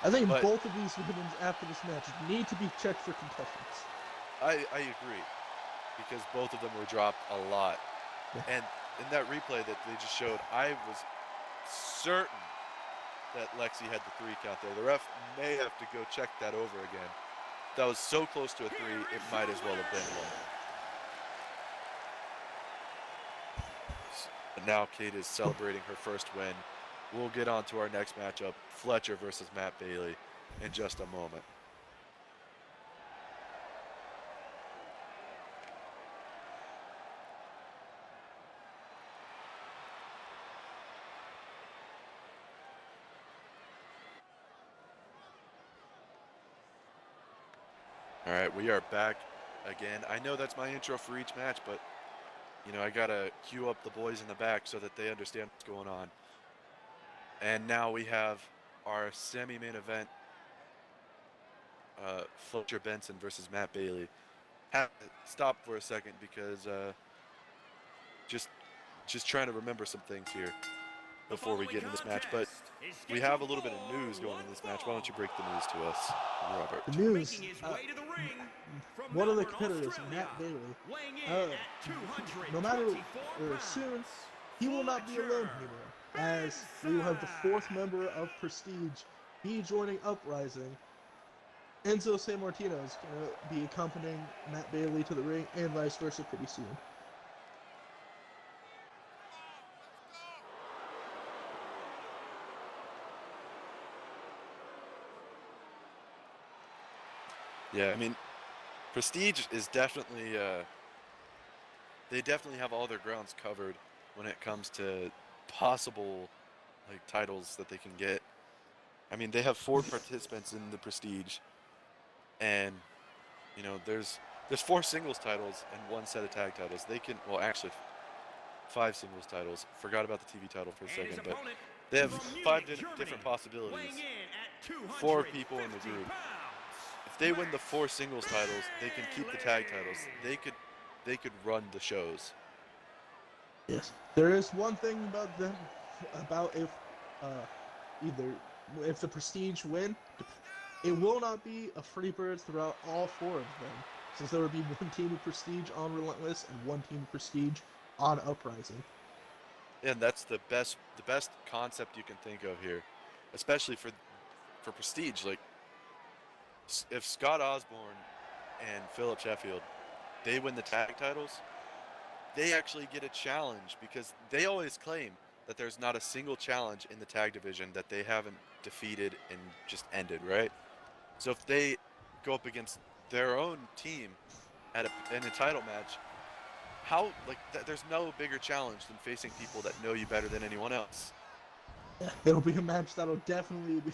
B: I think both of these women after this match need to be checked for concussions.
A: I agree, because both of them were dropped a lot. And in that replay that they just showed, I was certain that Lexi had the 3 count there. The ref may have to go check that over again. That was so close to a 3, it might as well have been 1. But now Kate is celebrating her first win. We'll get on to our next matchup, Fletcher versus Matt Bailey, in just a moment. All right, we are back again. I know that's my intro for each match, but, you know, I got to cue up the boys in the back so that they understand what's going on. And now we have our semi-main event, Fletcher Benson versus Matt Bailey. Have to stop for a second because just trying to remember some things here before we get into this match. But we have a little bit of news going in this match. Why don't you break the news to us, Robert?
B: The news, one of the competitors, Matt Bailey, no matter, or soon, he will not be alone anymore, as we will have the 4th member of Prestige be joining Uprising. Enzo San Martino is going to be accompanying Matt Bailey to the ring, and vice versa pretty soon.
A: Yeah, I mean, Prestige is definitely, they definitely have all their grounds covered when it comes to possible, like, titles that they can get. I mean, they have 4 participants in the Prestige, and, you know, there's 4 singles titles and 1 set of tag titles. They can, well, actually, 5 singles titles. Forgot about the TV title for a
C: And his
A: second, but
C: opponent
A: they have
C: from
A: 5
C: Munich, Germany,
A: different
C: weighing
A: possibilities.
C: in at
A: 4 people in the
C: 250
A: group.
C: pounds,
A: If they win the 4
C: Max
A: singles titles, they can keep the tag titles. They could run the shows.
B: Yes. There is one thing about them, about if either if the Prestige win, it will not be a free bird throughout all 4 of them, since there will be one team of Prestige on Relentless and one team of Prestige on Uprising.
A: And that's the best concept you can think of here, especially for Prestige. Like, if Scott Osborne and Philip Sheffield, they win the tag titles, they actually get a challenge, because they always claim that there's not a single challenge in the tag division that they haven't defeated and just ended, right? So if they go up against their own team in a title match, there's no bigger challenge than facing people that know you better than anyone else.
B: It'll be a match that'll definitely be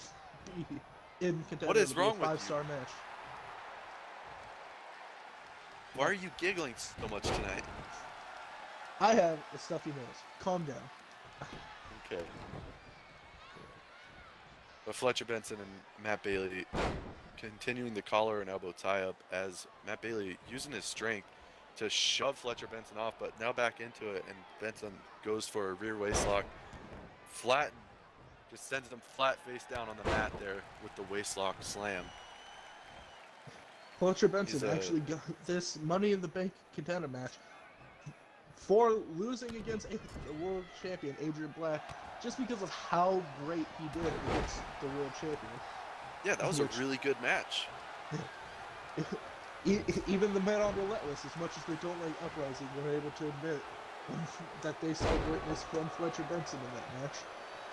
B: in contender.
A: What is
B: to be
A: wrong
B: a
A: with
B: 5-star match.
A: Why are you giggling so much tonight?
B: I have a stuffy nose. Calm down.
A: Okay. But Fletcher Benson and Matt Bailey continuing the collar and elbow tie-up, as Matt Bailey using his strength to shove Fletcher Benson off, but now back into it, and Benson goes for a rear waistlock. Just sends him flat face down on the mat there with the waistlock slam.
B: Fletcher Benson actually got this Money in the Bank contender match for losing against the world champion Adrian Black, just because of how great he did against the world champion.
A: Yeah, that was a really good match.
B: Even the men on Relentless, as much as they don't like Uprising, were able to admit that they saw greatness from Fletcher Benson in that match,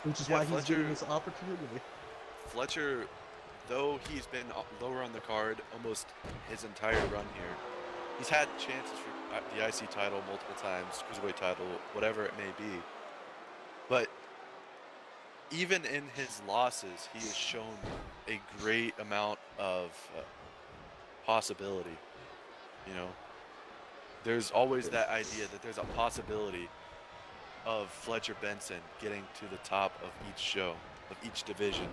B: which is why he's getting this opportunity.
A: Fletcher, though he's been lower on the card almost his entire run here, he's had chances for the IC title multiple times, Cruiserweight title, whatever it may be. But even in his losses, he has shown a great amount of possibility. You know, there's always that idea that there's a possibility of Fletcher Benson getting to the top of each show, of each division.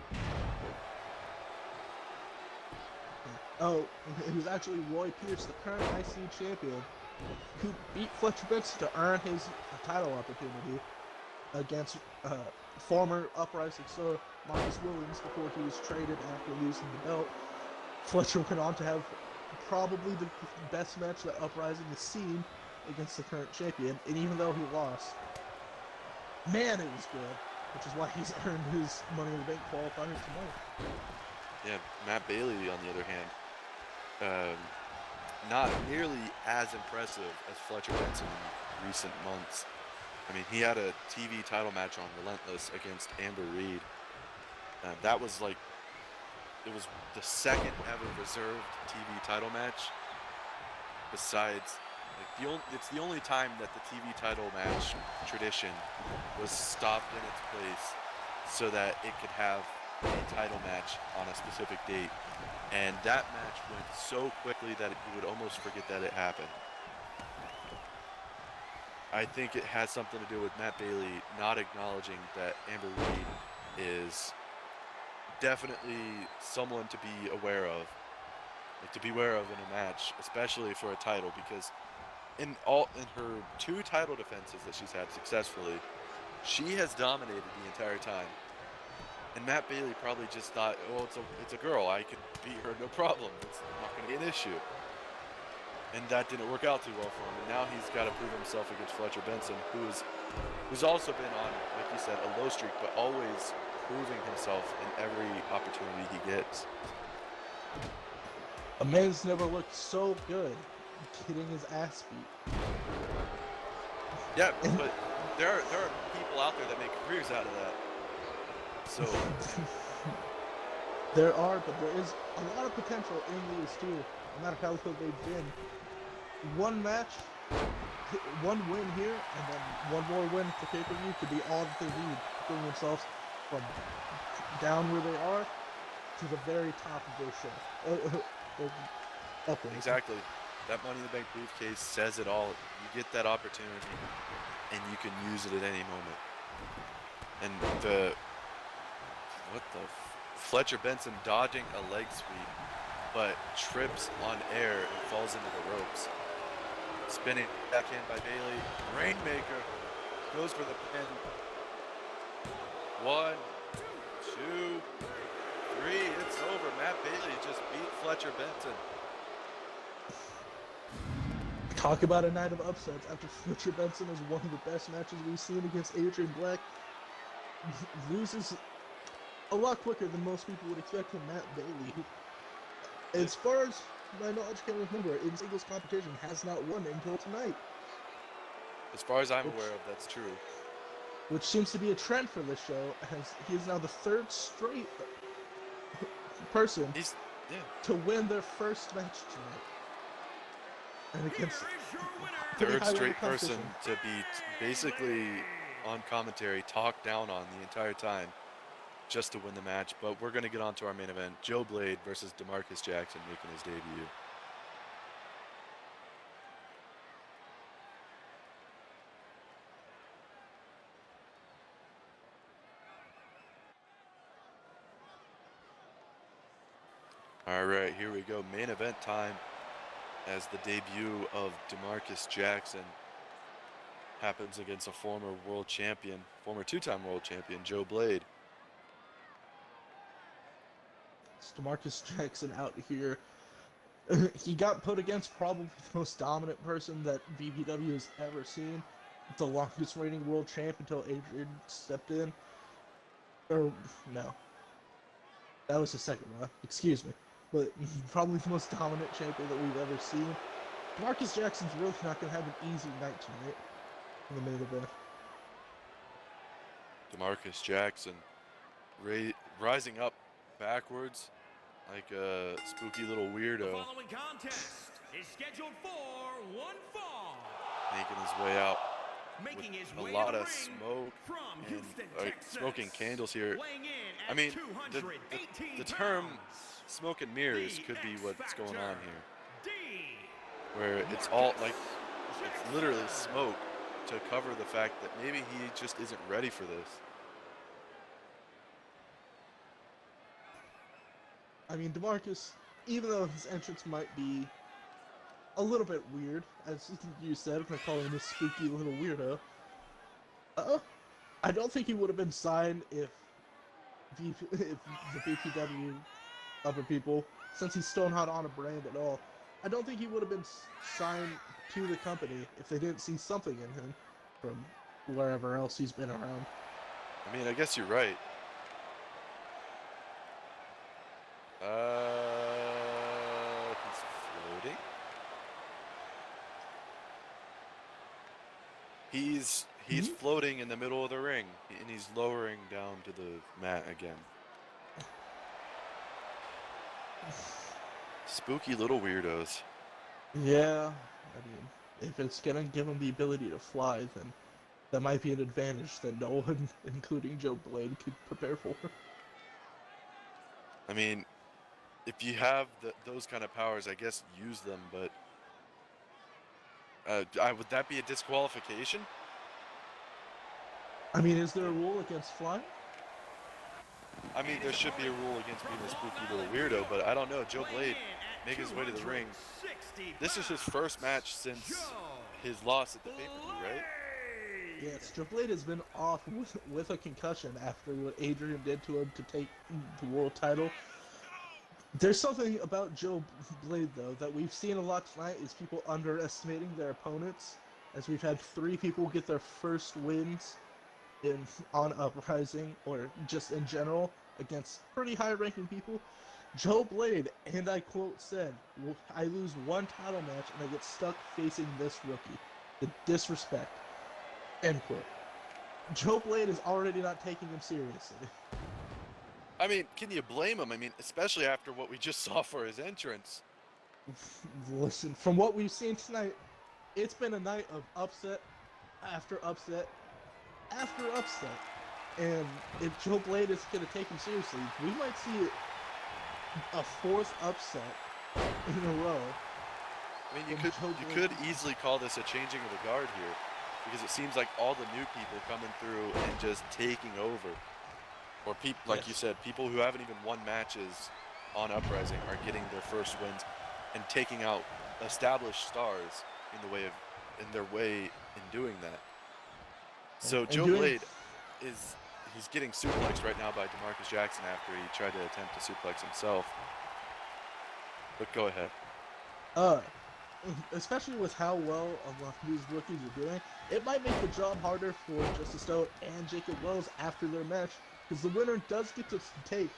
B: Oh, it was actually Roy Pierce, the current IC champion, who beat Fletcher Benson to earn his title opportunity against former Uprising star Marcus Williams before he was traded after losing the belt. Fletcher went on to have probably the best match that Uprising has seen against the current champion, and even though he lost, man, it was good, which is why he's earned his Money in the Bank qualifier tonight.
A: Yeah, Matt Bailey, on the other hand, not nearly as impressive as Fletcher Benson in recent months. I mean, he had a TV title match on Relentless against Amber Reed. That was like, it was the second ever reserved TV title match. Besides, like, it's the only time that the TV title match tradition was stopped in its place so that it could have a title match on a specific date. And that match went so quickly that you would almost forget that it happened. I think it has something to do with Matt Bailey not acknowledging that Amber Reed is definitely someone to be aware of. Like, to be aware of in a match, especially for a title, because in her 2 title defenses that she's had successfully, she has dominated the entire time. And Matt Bailey probably just thought, oh, it's a girl, I could beat her no problem. It's not going to be an issue. And that didn't work out too well for him. And now he's got to prove himself against Fletcher Benson, who's also been on, like you said, a low streak, but always proving himself in every opportunity he gets.
B: A man's never looked so good getting his ass beat.
A: Yeah, but there are people out there that make careers out of that. So
B: there are, but there is a lot of potential in these two, no matter how good they've been. One match, one win here, and then one more win at the pay-per-view could be all that they need to bring themselves from down where they are to the very top of their show. Upwards.
A: Exactly. That Money in the Bank briefcase says it all. You get that opportunity. and you can use it at any moment. And Fletcher Benson dodging a leg sweep, but trips on air and falls into the ropes. Spinning backhand by Bailey. Rainmaker goes for the pin. 1, 2, 3. It's over. Matt Bailey just beat Fletcher Benson.
B: Talk about a night of upsets after Fletcher Benson is one of the best matches we've seen against Adrian Black. Loses a lot quicker than most people would expect from Matt Bailey. As far as my knowledge can remember, in singles competition has not won until tonight.
A: As far as I'm aware of, that's true.
B: Which seems to be a trend for this show, as he is now the third straight person to win their first match tonight. And against
A: third straight person to be basically on commentary, talked down on the entire time just to win the match. But we're going to get on to our main event. Joe Blade versus Demarcus Jackson making his debut. All right, here we go. Main event time as the debut of Demarcus Jackson happens against a former world champion, former two-time world champion, Joe Blade.
B: It's Demarcus Jackson out here. He got put against probably the most dominant person that BBW has ever seen. The longest reigning world champ until Adrian stepped in. Or, no. That was the second one. Excuse me. But probably the most dominant champion that we've ever seen. Demarcus Jackson's really not going to have an easy night tonight in the main event.
A: Demarcus Jackson rising up backwards like a spooky little weirdo.
C: The following contest is scheduled for one fall.
A: Making his way out
C: Making his
A: with
C: way
A: a lot
C: to
A: of
C: the
A: smoke
C: from
A: and
C: Houston, Texas.
A: smoking candles here.
C: Weighing in
A: I
C: at
A: mean,
C: 218
A: the term
C: pounds,
A: smoke and mirrors
C: the
A: could be what's going on here.
C: D.
A: Where it's all like, it's literally smoke to cover the fact that maybe he just isn't ready for this.
B: I mean, Demarcus, even though his entrance might be a little bit weird, as you said, by calling him a spooky little weirdo, I don't think he would have been signed if the BPW upper people, since he's still not on a brand at all, I don't think he would have been signed to the company if they didn't see something in him from wherever else he's been around.
A: I mean, I guess you're right. He's floating. He's floating in the middle of the ring, and he's lowering down to the mat again. Spooky little weirdos.
B: Yeah, I mean, if it's gonna give him the ability to fly, then that might be an advantage that no one, including Joe Blade, could prepare for.
A: I mean, if you have those kind of powers, I guess use them, but would that be a disqualification?
B: I mean, is there a rule against flying?
A: I mean, there should be a rule against being a spooky little weirdo, but I don't know. Joe Blade making his way to the ring. This is his first match since his loss at the pay-per-view, right?
B: Yes, Joe Blade has been off with a concussion after what Adrian did to him to take the world title. There's something about Joe Blade, though, that we've seen a lot tonight is people underestimating their opponents, as we've had 3 people get their first wins on Uprising, or just in general, against pretty high-ranking people. Joe Blade, and I quote, said, "I lose one title match and I get stuck facing this rookie. The disrespect." End quote. Joe Blade is already not taking him seriously.
A: I mean, can you blame him? I mean, especially after what we just saw for his entrance.
B: Listen, from what we've seen tonight, it's been a night of upset after upset after upset. And if Joe Blade is going to take him seriously, we might see a 4th upset in a row.
A: I mean, you could easily call this a changing of the guard here,
D: because it seems like all the new people coming through and just taking over. Or people, like you said, people who haven't even won matches on Uprising are getting their first wins and taking out established stars in their way in doing that. So
B: And
D: Joe
B: doing-
D: Blade he's getting suplexed right now by Demarcus Jackson after he tried to attempt to suplex himself. But go ahead.
B: Especially with how well these rookies are doing, it might make the job harder for Justice Stone and Jacob Wells after their match, because the winner does get to take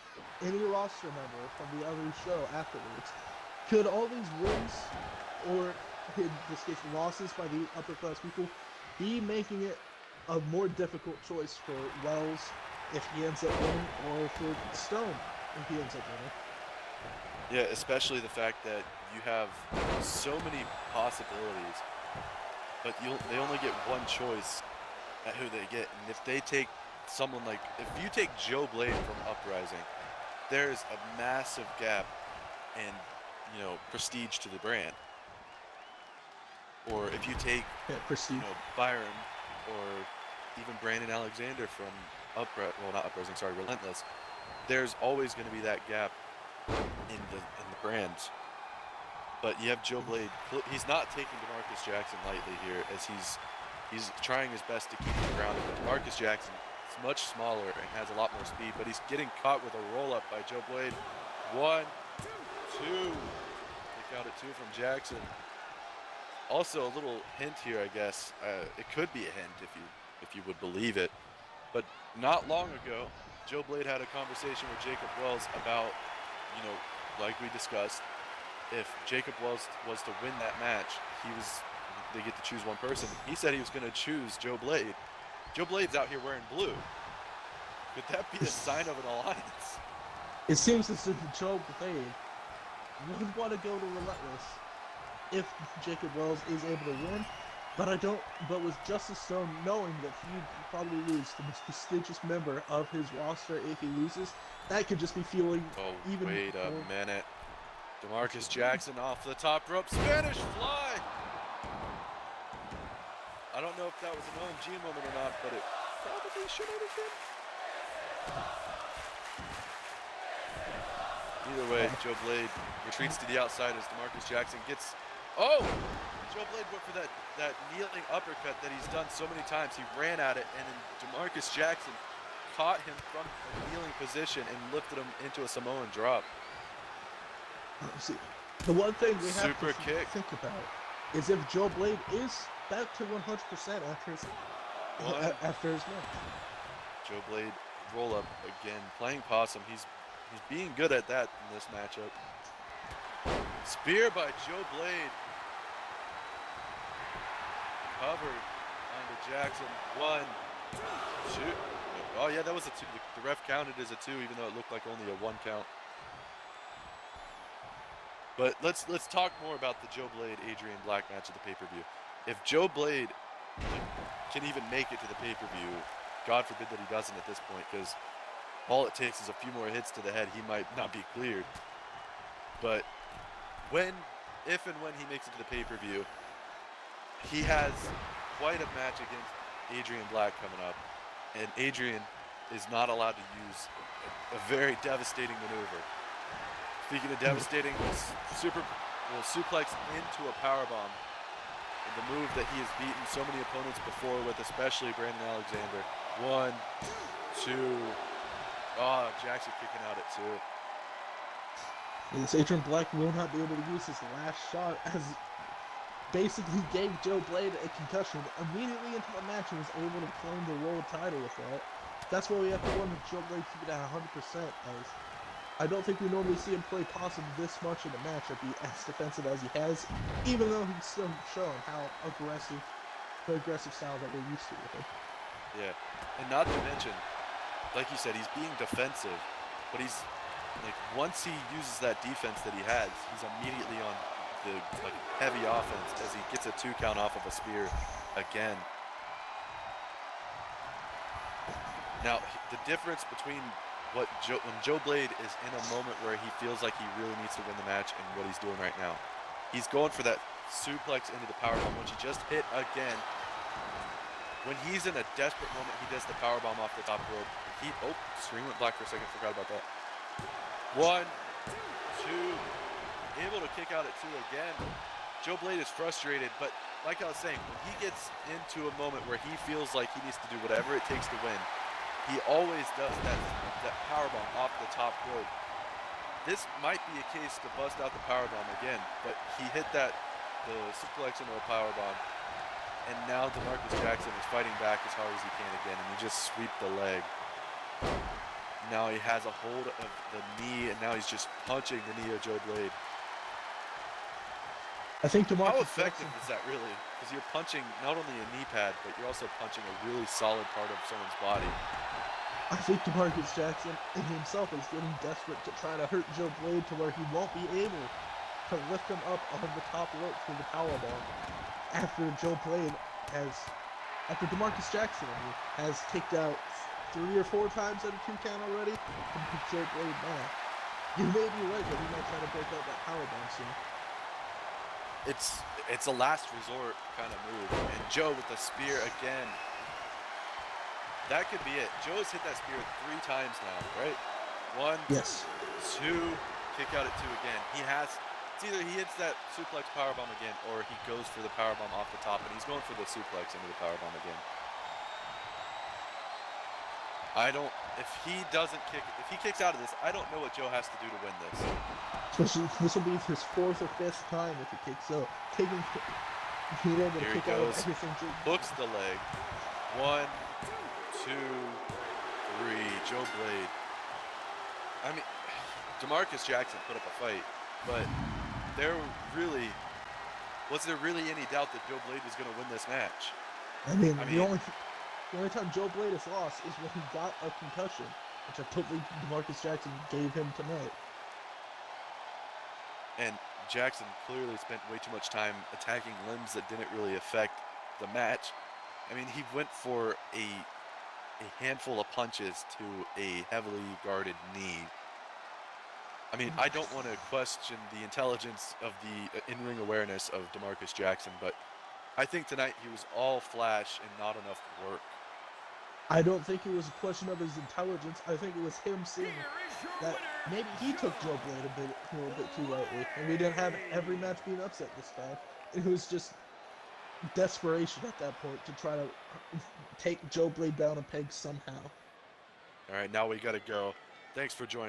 B: any roster member from the other show afterwards. Could all these wins, or in this case losses by the upper class people, be making it a more difficult choice for Wells if he ends up winning, or for Stone if he ends up winning?
D: Yeah, especially the fact that you have so many possibilities, but they only get one choice at who they get. And if they take someone like, if you take Joe Blade from Uprising, there's a massive gap in, prestige to the brand. Or if you take,
B: Prestige.
D: Byron or even Brandon Alexander from Relentless, there's always going to be that gap in the brands. But you have Joe Blade. He's not taking Demarcus Jackson lightly here, as he's trying his best to keep him grounded. But Demarcus Jackson is much smaller and has a lot more speed, but he's getting caught with a roll-up by Joe Blade. 1, 2. Kick out at 2 from Jackson. Also, a little hint here, I guess. It could be a hint if you would believe it. But not long ago, Joe Blade had a conversation with Jacob Wells about, like we discussed, if Jacob Wells was to win that match, they get to choose one person. He said he was going to choose Joe Blade. Joe Blade's out here wearing blue. Could that be a sign of an alliance?
B: It seems as if Joe Blade would want to go to Relentless if Jacob Wells is able to win, but with Justice Stone knowing that he'd probably lose the most prestigious member of his roster if he loses, that could just be feeling even
D: wait a
B: more...
D: minute. Demarcus Jackson off the top rope, Spanish fly! I don't know if that was an OMG moment or not, but it probably should have been. Either way, Joe Blade retreats to the outside as Demarcus Jackson gets... Oh! Joe Blade went for that kneeling uppercut that he's done so many times. He ran at it, and then Demarcus Jackson caught him from a kneeling position and lifted him into a Samoan drop.
B: See, the one thing we have
D: Super
B: to
D: kick.
B: think about is if Joe Blade is back to 100% after his match.
D: Joe Blade roll up again, playing possum. He's being good at that in this matchup. Spear by Joe Blade. Covered onto Jackson. 1, 2. Oh yeah, that was a 2. The ref counted as a 2, even though it looked like only a 1 count. But let's talk more about the Joe Blade Adrian Black match at the pay-per-view. If Joe Blade can even make it to the pay-per-view, God forbid that he doesn't at this point, because all it takes is a few more hits to the head, he might not be cleared. But if and when he makes it to the pay-per-view, he has quite a match against Adrian Black coming up, and Adrian is not allowed to use a very devastating maneuver. Speaking of devastating, suplex into a powerbomb. The move that he has beaten so many opponents before with, especially Brandon Alexander. 1, 2. Oh, Jackson kicking out at 2.
B: Yes, Adrian Black will not be able to use his last shot, as basically gave Joe Blade a concussion immediately into the match and was able to claim the world title with that. That's why we have to wonder if Joe Blade keep it at 100%, as I don't think we normally see him play possum this much in a match or be as defensive as he has, even though he's still showing the aggressive style that we're used to with him.
D: Yeah, and not to mention, like you said, he's being defensive, but he's, once he uses that defense that he has, he's immediately on the, heavy offense as he gets a 2 count off of a spear again. Now, the difference between when Joe Blade is in a moment where he feels like he really needs to win the match and what he's doing right now, he's going for that suplex into the powerbomb, which he just hit again. when he's in a desperate moment, he does the powerbomb off the top rope. Screen went black for a second. Forgot about that. 1, 2, able to kick out at 2 again. Joe Blade is frustrated, but like I was saying, when he gets into a moment where he feels like he needs to do whatever it takes to win, he always does that powerbomb off the top rope. This might be a case to bust out the powerbomb again, but he hit the suplex into a powerbomb, and now Demarcus Jackson is fighting back as hard as he can again, and he just sweep the leg. Now he has a hold of the knee, and now he's just punching the knee of Joe Blade.
B: I think
D: How
B: Demarcus
D: effective
B: Jackson,
D: is that really? Because you're punching not only a knee pad, but you're also punching a really solid part of someone's body.
B: I think Demarcus Jackson in himself is getting desperate to try to hurt Joe Blade to where he won't be able to lift him up on the top rope for the powerbomb after Demarcus Jackson has kicked out 3 or 4 times at a 2 count already and put Joe Blade down. You may be right that he might try to break out that powerbomb soon.
D: It's a last resort kind of move. And Joe with the spear again. That could be it. Joe has hit that spear 3 times now, right? 1,
B: Yes.
D: 2, kick out at 2 again. It's either he hits that suplex powerbomb again, or he goes for the powerbomb off the top, and he's going for the suplex into the powerbomb again. If he kicks out of this, I don't know what Joe has to do to win this.
B: Especially, this will be his 4th or 5th time if he kicks out. Being able to
D: Here he
B: kick out of
D: goes.
B: everything.
D: Hooks the leg. 1, 2, 3. Joe Blade. I mean, Demarcus Jackson put up a fight, but was there really any doubt that Joe Blade was going to win this match?
B: The only time Joe Blade has lost is when he got a concussion, which I don't think Demarcus Jackson gave him tonight.
D: And Jackson clearly spent way too much time attacking limbs that didn't really affect the match. I mean, he went for a handful of punches to a heavily guarded knee. I mean, I don't want to question the intelligence of the in-ring awareness of Demarcus Jackson, but I think tonight he was all flash and not enough work.
B: I don't think it was a question of his intelligence. I think it was him seeing that maybe he took Joe Blade a little bit too lightly, and we didn't have every match being upset this time. It was just desperation at that point to try to take Joe Blade down a peg somehow.
D: All right, now we got to go. Thanks for joining.